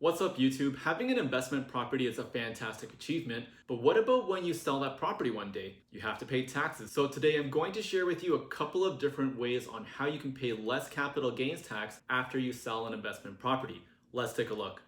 What's up YouTube? Having an investment property is a fantastic achievement, but what about when you sell that property one day? You have to pay taxes. So today I'm going to share with you a couple of different ways on how you can pay less capital gains tax after you sell an investment property. Let's take a look.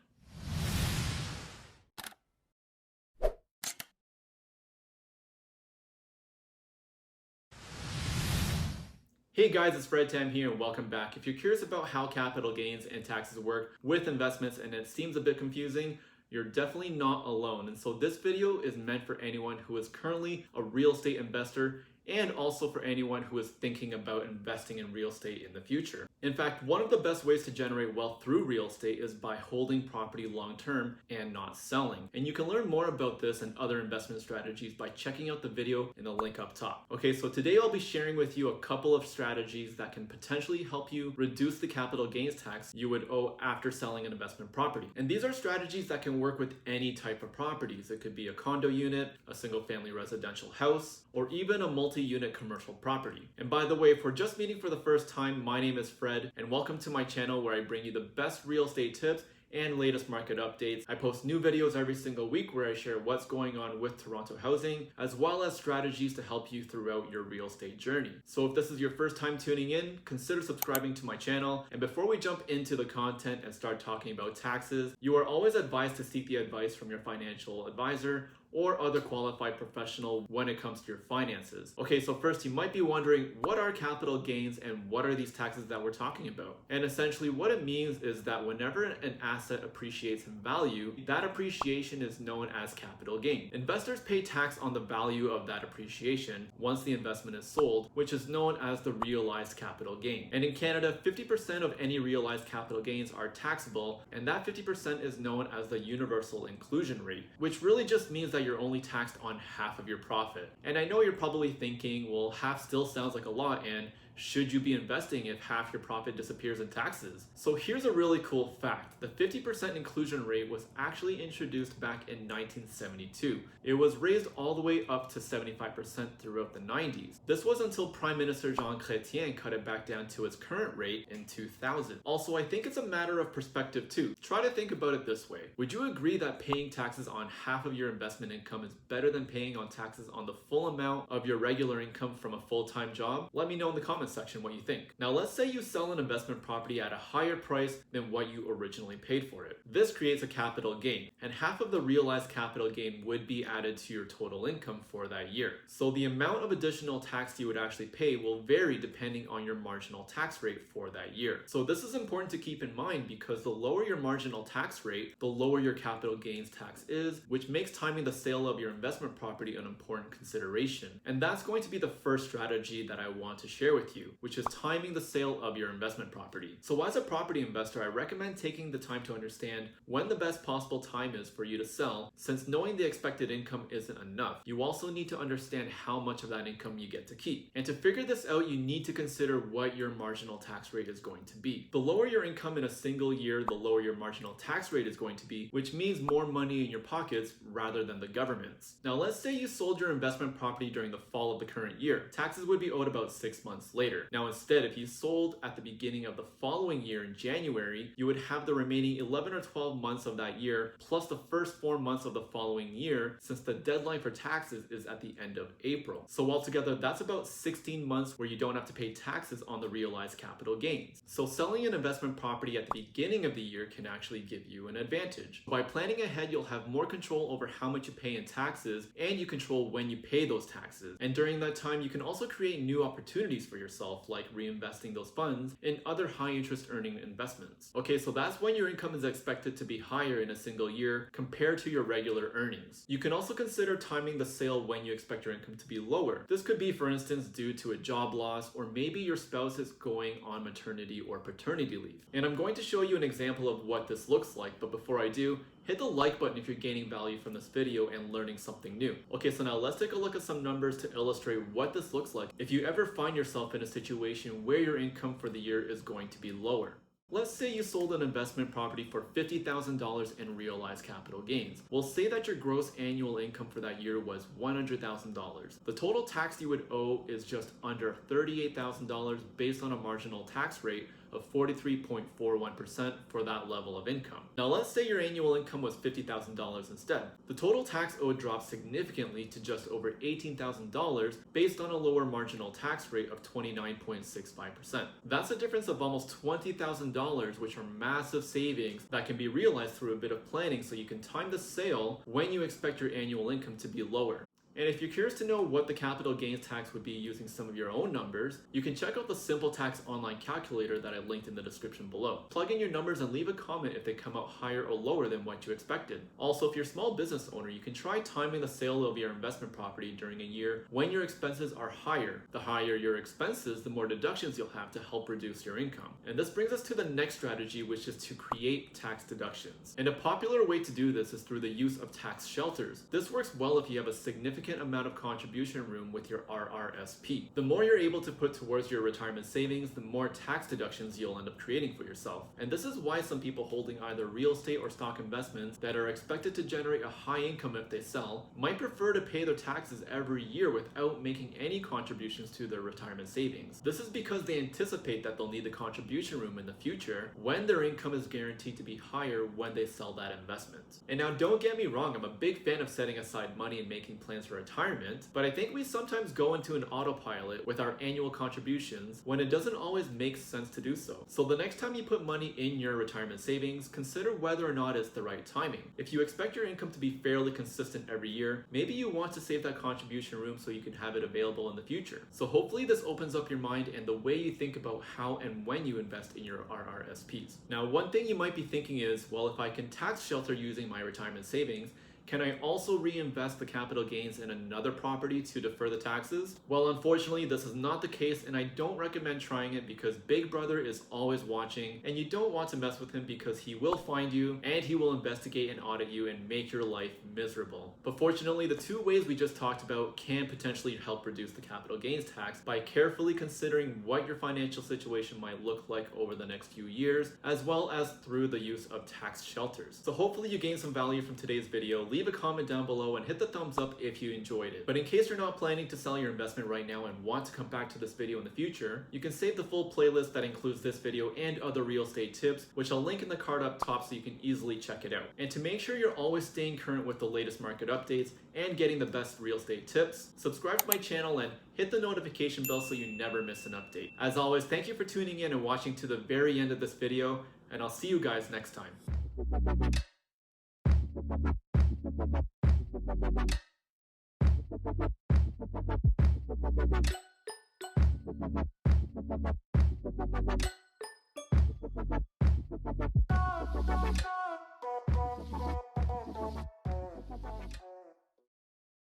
Hey guys, it's Fred Tam here and welcome back. If you're curious about how capital gains and taxes work with investments and it seems a bit confusing, you're definitely not alone. And so this video is meant for anyone who is currently a real estate investor and also for anyone who is thinking about investing in real estate in the future. In fact, one of the best ways to generate wealth through real estate is by holding property long term and not selling. And you can learn more about this and other investment strategies by checking out the video in the link up top. Okay, so today I'll be sharing with you a couple of strategies that can potentially help you reduce the capital gains tax you would owe after selling an investment property. And these are strategies that can work with any type of properties. It could be a condo unit, a single family residential house, or even a multi-unit commercial property. And by the way, if we're just meeting for the first time, my name is Fred, and welcome to my channel where I bring you the best real estate tips and latest market updates. I post new videos every single week where I share what's going on with Toronto housing, as well as strategies to help you throughout your real estate journey. So if this is your first time tuning in, consider subscribing to my channel. And before we jump into the content and start talking about taxes, you are always advised to seek the advice from your financial advisor or other qualified professional when it comes to your finances. Okay, so first you might be wondering, what are capital gains and what are these taxes that we're talking about? And essentially what it means is that whenever an asset appreciates in value, that appreciation is known as capital gain. Investors pay tax on the value of that appreciation once the investment is sold, which is known as the realized capital gain. And in Canada, 50% of any realized capital gains are taxable, and that 50% is known as the universal inclusion rate, which really just means that you're only taxed on half of your profit. And I know you're probably thinking, well, half still sounds like a lot, and should you be investing if half your profit disappears in taxes? So here's a really cool fact. The 50% inclusion rate was actually introduced back in 1972. It was raised all the way up to 75% throughout the 90s. This was until Prime Minister Jean Chrétien cut it back down to its current rate in 2000. Also, I think it's a matter of perspective too. Try to think about it this way. Would you agree that paying taxes on half of your investment income is better than paying on taxes on the full amount of your regular income from a full-time job? Let me know in the comments section what you think. Now let's say you sell an investment property at a higher price than what you originally paid for it. This creates a capital gain, and half of the realized capital gain would be added to your total income for that year. So the amount of additional tax you would actually pay will vary depending on your marginal tax rate for that year. So this is important to keep in mind because the lower your marginal tax rate, the lower your capital gains tax is, which makes timing the sale of your investment property an important consideration. And that's going to be the first strategy that I want to share with you, which is timing the sale of your investment property. So as a property investor, I recommend taking the time to understand when the best possible time is for you to sell, since knowing the expected income isn't enough. You also need to understand how much of that income you get to keep. And to figure this out, you need to consider what your marginal tax rate is going to be. The lower your income in a single year, the lower your marginal tax rate is going to be, which means more money in your pockets rather than the government's. Now let's say you sold your investment property during the fall of the current year. Taxes would be owed about 6 months later. Now instead, if you sold at the beginning of the following year in January, you would have the remaining 11 or 12 months of that year plus the first 4 months of the following year, since the deadline for taxes is at the end of April. So altogether, that's about 16 months where you don't have to pay taxes on the realized capital gains. So selling an investment property at the beginning of the year can actually give you an advantage. By planning ahead, you'll have more control over how much you pay in taxes, and you control when you pay those taxes. And during that time, you can also create new opportunities for yourself, like reinvesting those funds in other high interest earning investments. Okay, so that's when your income is expected to be higher in a single year compared to your regular earnings. You can also consider timing the sale when you expect your income to be lower. This could be, for instance, due to a job loss, or maybe your spouse is going on maternity or paternity leave. And I'm going to show you an example of what this looks like, but before I do, hit the like button if you're gaining value from this video and learning something new. Okay, so now let's take a look at some numbers to illustrate what this looks like if you ever find yourself in a situation where your income for the year is going to be lower. Let's say you sold an investment property for $50,000 in realized capital gains. We'll say that your gross annual income for that year was $100,000. The total tax you would owe is just under $38,000 based on a marginal tax rate of of 43.41% for that level of income. Now let's say your annual income was $50,000 instead. The total tax owed drops significantly to just over $18,000 based on a lower marginal tax rate of 29.65%. That's a difference of almost $20,000, which are massive savings that can be realized through a bit of planning so you can time the sale when you expect your annual income to be lower. And if you're curious to know what the capital gains tax would be using some of your own numbers, you can check out the Simple Tax online calculator that I linked in the description below. Plug in your numbers and leave a comment if they come out higher or lower than what you expected. Also, if you're a small business owner, you can try timing the sale of your investment property during a year when your expenses are higher. The higher your expenses, the more deductions you'll have to help reduce your income. And this brings us to the next strategy, which is to create tax deductions. And a popular way to do this is through the use of tax shelters. This works well if you have a significant amount of contribution room with your RRSP. The more you're able to put towards your retirement savings, the more tax deductions you'll end up creating for yourself. And this is why some people holding either real estate or stock investments that are expected to generate a high income if they sell might prefer to pay their taxes every year without making any contributions to their retirement savings. This is because they anticipate that they'll need the contribution room in the future when their income is guaranteed to be higher when they sell that investment. And now don't get me wrong, I'm a big fan of setting aside money and making plans for retirement, but I think we sometimes go into an autopilot with our annual contributions when it doesn't always make sense to do so. So the next time you put money in your retirement savings, consider whether or not it's the right timing. If you expect your income to be fairly consistent every year, maybe you want to save that contribution room so you can have it available in the future. So hopefully this opens up your mind and the way you think about how and when you invest in your RRSPs. Now, one thing you might be thinking is, well, if I can tax shelter using my retirement savings, can I also reinvest the capital gains in another property to defer the taxes? Well, unfortunately, this is not the case, and I don't recommend trying it because Big Brother is always watching, and you don't want to mess with him because he will find you, and he will investigate and audit you and make your life miserable. But fortunately, the two ways we just talked about can potentially help reduce the capital gains tax by carefully considering what your financial situation might look like over the next few years, as well as through the use of tax shelters. So hopefully you gained some value from today's video. Leave a comment down below and hit the thumbs up if you enjoyed it. But in case you're not planning to sell your investment right now and want to come back to this video in the future, you can save the full playlist that includes this video and other real estate tips, which I'll link in the card up top so you can easily check it out. And to make sure you're always staying current with the latest market updates and getting the best real estate tips, subscribe to my channel and hit the notification bell so you never miss an update. As always, thank you for tuning in and watching to the very end of this video, and I'll see you guys next time.